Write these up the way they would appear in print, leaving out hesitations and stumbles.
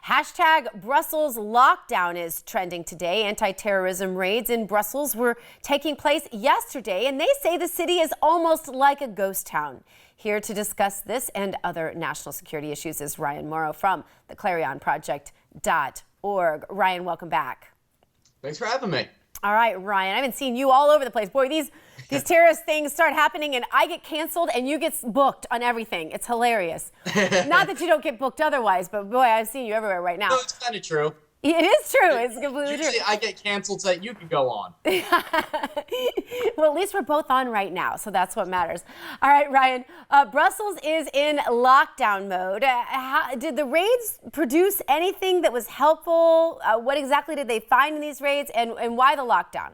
Hashtag Brussels lockdown is trending today. Anti-terrorism raids in Brussels were taking place yesterday, and they say the city is almost like a ghost town. Here to discuss this and other national security issues is Ryan Mauro from the ClarionProject.org. Ryan, welcome back. Thanks for having me. All right, Ryan, I've been seeing you all over the place. Boy, these terrorist things start happening and I get canceled and you get booked on everything. It's hilarious. Not that you don't get booked otherwise, but boy, I've seen you everywhere right now. No, it's kind of true. It is true. It's completely true. Usually I get canceled so that you can go on. Well, at least we're both on right now, so that's what matters. All right, Ryan, Brussels is in lockdown mode. Did the raids produce anything that was helpful? What exactly did they find in these raids, and why the lockdown?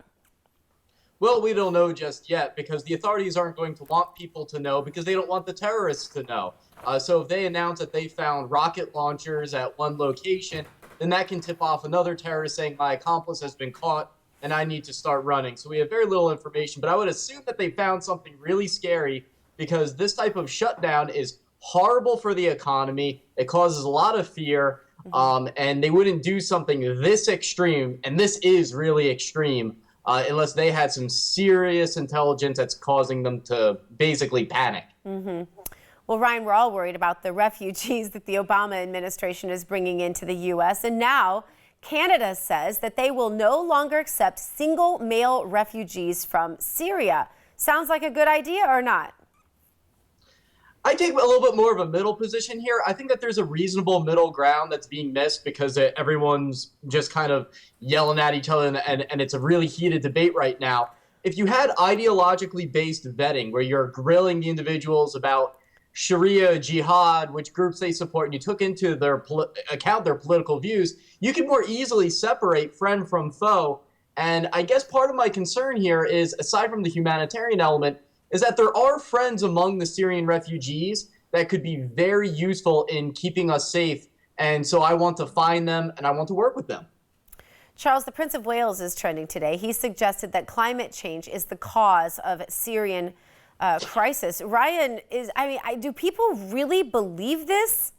Well, we don't know just yet because the authorities aren't going to want people to know because they don't want the terrorists to know. So if they announce that they found rocket launchers at one location, then that can tip off another terrorist saying my accomplice has been caught and I need to start running. So we have very little information, but I would assume that they found something really scary because this type of shutdown is horrible for the economy. It causes a lot of fear, and they wouldn't do something this extreme, and this is really extreme, unless they had some serious intelligence that's causing them to basically panic. Well, Ryan, we're all worried about the refugees that the Obama administration is bringing into the U.S. And now Canada says that they will no longer accept single male refugees from Syria. Sounds like a good idea or not? I take a little bit more of a middle position here. I think that there's a reasonable middle ground that's being missed because everyone's just kind of yelling at each other and it's a really heated debate right now. If you had ideologically based vetting where you're grilling the individuals about Sharia, jihad, which groups they support, and you took into their account their political views, you could more easily separate friend from foe. And I guess part of my concern here is, aside from the humanitarian element, is that there are friends among the Syrian refugees that could be very useful in keeping us safe. And so I want to find them and I want to work with them. Charles, the Prince of Wales is trending today. He suggested that climate change is the cause of Syrian crisis. Ryan, do people really believe this?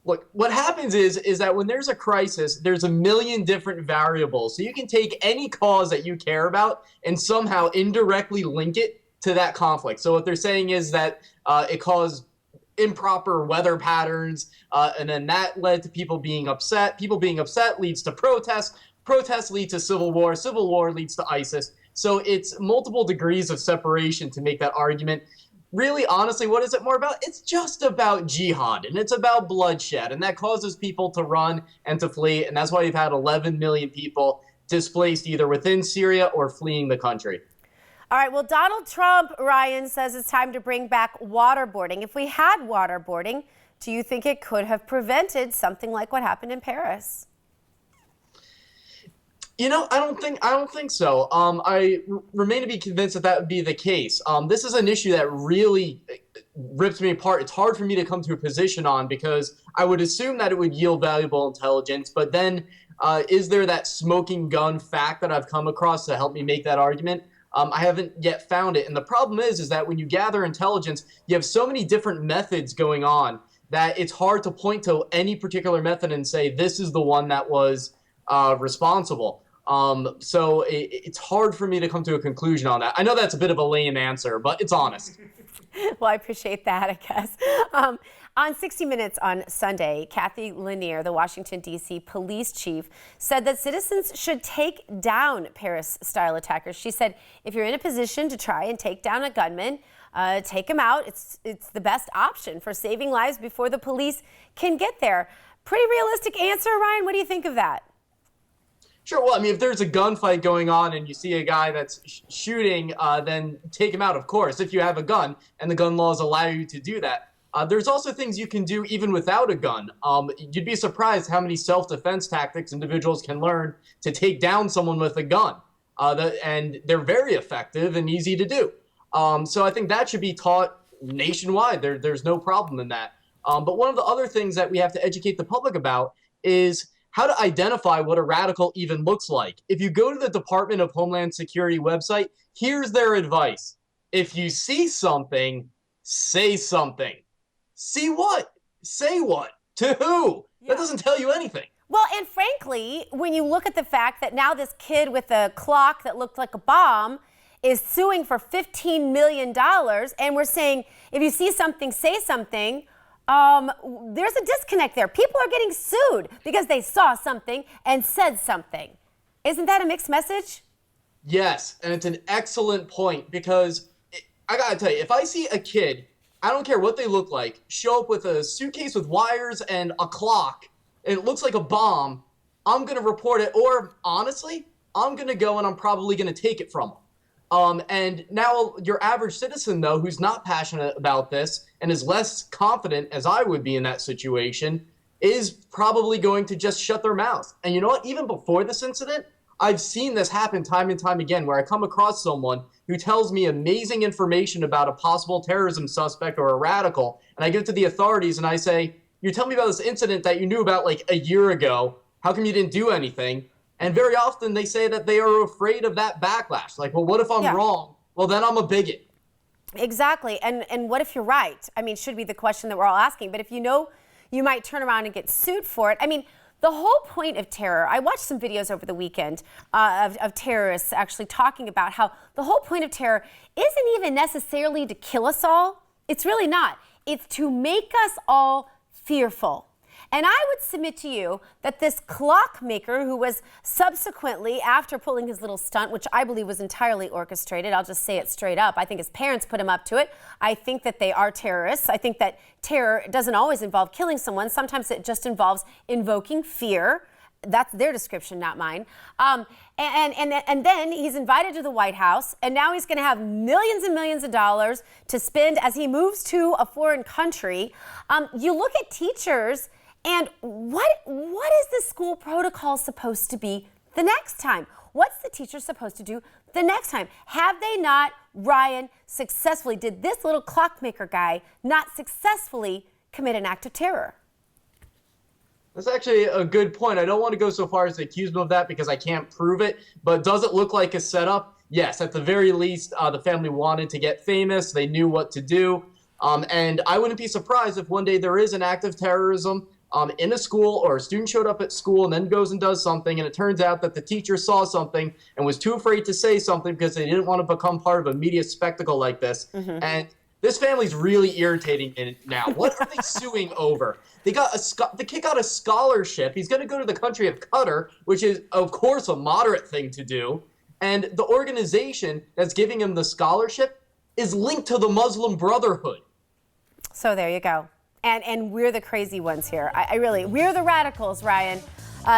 Look, what happens is that when there's a crisis, there's a million different variables. So you can take any cause that you care about and somehow indirectly link it to that conflict. So what they're saying is that it caused improper weather patterns, and then that led to people being upset. People being upset leads to protests. Protests lead to civil war. Civil war leads to ISIS. So it's multiple degrees of separation to make that argument. Really, honestly, what is it more about? It's just about jihad, and it's about bloodshed, and that causes people to run and to flee, and that's why you've had 11 million people displaced either within Syria or fleeing the country. All right, well, Donald Trump, Ryan, says it's time to bring back waterboarding. If we had waterboarding, do you think it could have prevented something like what happened in Paris? You know, I don't think so. I remain to be convinced that would be the case. This is an issue that really rips me apart. It's hard for me to come to a position on because I would assume that it would yield valuable intelligence. But then is there that smoking gun fact that I've come across to help me make that argument? I haven't yet found it. And the problem is that when you gather intelligence, you have so many different methods going on that it's hard to point to any particular method and say this is the one that was responsible. So it's hard for me to come to a conclusion on that. I know that's a bit of a lame answer, but it's honest. Well, I appreciate that, I guess. On 60 Minutes on Sunday, Kathy Lanier, the Washington, D.C. police chief, said that citizens should take down Paris-style attackers. She said, if you're in a position to try and take down a gunman, take him out. It's the best option for saving lives before the police can get there. Pretty realistic answer, Ryan. What do you think of that? Sure. Well, I mean, if there's a gunfight going on and you see a guy that's shooting, then take him out, of course, if you have a gun, and the gun laws allow you to do that. There's also things you can do even without a gun. You'd be surprised how many self-defense tactics individuals can learn to take down someone with a gun. And they're very effective and easy to do. So I think that should be taught nationwide. There's no problem in that. But one of the other things that we have to educate the public about is how to identify what a radical even looks like. If you go to the Department of Homeland Security website, here's their advice. If you see something, say something. See what? Say what? To who? That doesn't tell you anything. Well, and frankly, when you look at the fact that now this kid with a clock that looked like a bomb is suing for $15 million, and we're saying, if you see something, say something, there's a disconnect there. People are getting sued because they saw something and said something. Isn't that a mixed message? Yes, and it's an excellent point because I gotta tell you, if I see a kid, I don't care what they look like, show up with a suitcase with wires and a clock, and it looks like a bomb, I'm gonna report it, or honestly, I'm gonna go and I'm probably gonna take it from them. And now your average citizen, though, who's not passionate about this and is less confident, as I would be in that situation, is probably going to just shut their mouth. And you know what? Even before this incident, I've seen this happen time and time again, where I come across someone who tells me amazing information about a possible terrorism suspect or a radical, and I give it to the authorities and I say, you tell me about this incident that you knew about like a year ago. How come you didn't do anything? And very often they say that they are afraid of that backlash. Like, well, what if I'm wrong? Well, then I'm a bigot. Exactly. And what if you're right? I mean, should be the question that we're all asking. But if you know you might turn around and get sued for it. I mean, the whole point of terror, I watched some videos over the weekend of terrorists actually talking about how the whole point of terror isn't even necessarily to kill us all. It's really not. It's to make us all fearful. And I would submit to you that this Clockmaker, who was subsequently, after pulling his little stunt, which I believe was entirely orchestrated, I'll just say it straight up, I think his parents put him up to it. I think that they are terrorists. I think that terror doesn't always involve killing someone. Sometimes it just involves invoking fear. That's their description, not mine. And then he's invited to the White House, and now he's going to have millions and millions of dollars to spend as he moves to a foreign country. You look at teachers, and what is the school protocol supposed to be the next time? What's the teacher supposed to do the next time? Have they not, Ryan, successfully, did this little Clockmaker guy not successfully commit an act of terror? That's actually a good point. I don't want to go so far as to accuse him of that because I can't prove it, but does it look like a setup? Yes, at the very least, the family wanted to get famous. They knew what to do. And I wouldn't be surprised if one day there is an act of terrorism in a school, or a student showed up at school and then goes and does something, and it turns out that the teacher saw something and was too afraid to say something because they didn't want to become part of a media spectacle like this. Mm-hmm. And this family's really irritating now. What are they suing over? The kid got a scholarship. He's going to go to the country of Qatar, which is, of course, a moderate thing to do. And the organization that's giving him the scholarship is linked to the Muslim Brotherhood. So there you go. And we're the crazy ones here. We're the radicals, Ryan.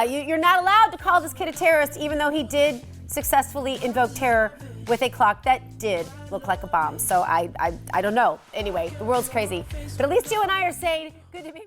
You're not allowed to call this kid a terrorist, even though he did successfully invoke terror with a clock that did look like a bomb. So I don't know. Anyway, the world's crazy. But at least you and I are saying good to be.